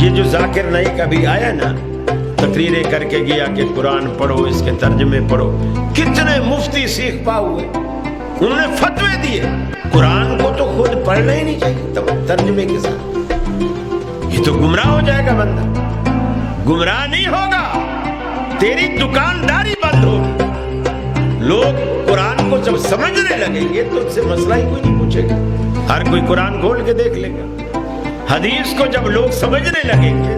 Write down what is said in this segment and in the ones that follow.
ये जो जाकिर नाइक अभी आया ना, तकरीरें करके गया कि कुरान पढ़ो, इसके तर्जमे पढ़ो, कितने मुफ्ती सीख पा हुए, उन्होंने फतवे दिए। कुरान को तो खुद पढ़ना ही नहीं चाहिए, तब तर्जमे के साथ। ये तो गुमराह हो जाएगा बंदा। गुमराह नहीं होगा, तेरी दुकानदारी बंद होगी। लोग कुरान को जब समझने लगेंगे तो उससे मसला ही कोई नहीं पूछेगा, हर कोई कुरान खोल के देख लेगा। हदीस को जब लोग समझने लगेंगे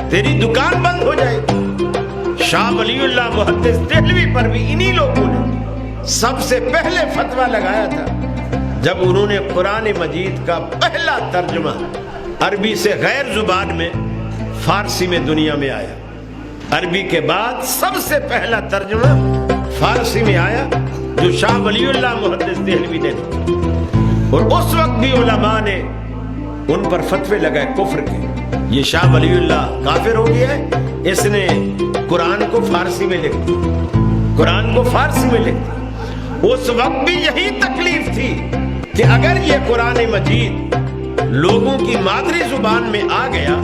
तेरी दुकान बंद हो जाएगी। शाह वलीउल्लाह मुहद्दिस देहलवी पर भी इन्हीं लोगों ने सबसे पहले फतवा लगाया था जब उन्होंने कुरान मजीद का पहला तर्जुमा अरबी से गैर जुबान में फारसी में दुनिया में आया। अरबी के बाद सबसे पहला तर्जुमा फारसी में आया जो शाह वलीउल्लाह मुहद्दिस देहलवी ने लिखा। और उस वक्त भी उलमा ने उन पर फतवे लगाए कुफ्र के। ये शाह वलीउल्लाह काफिर हो गया है, इसने कुरान को फारसी में लिख दिया, कुरान को फारसी में लिख दिया। उस वक्त भी यही तकलीफ थी कि अगर ये कुरान मजीद लोगों की मादरी जुबान में आ गया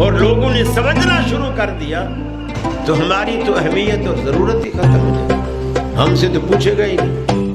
और लोगों ने समझना शुरू कर दिया तो हमारी तो अहमियत और जरूरत ही खत्म हो जाएगी, हमसे तो पूछेगा ही नहीं।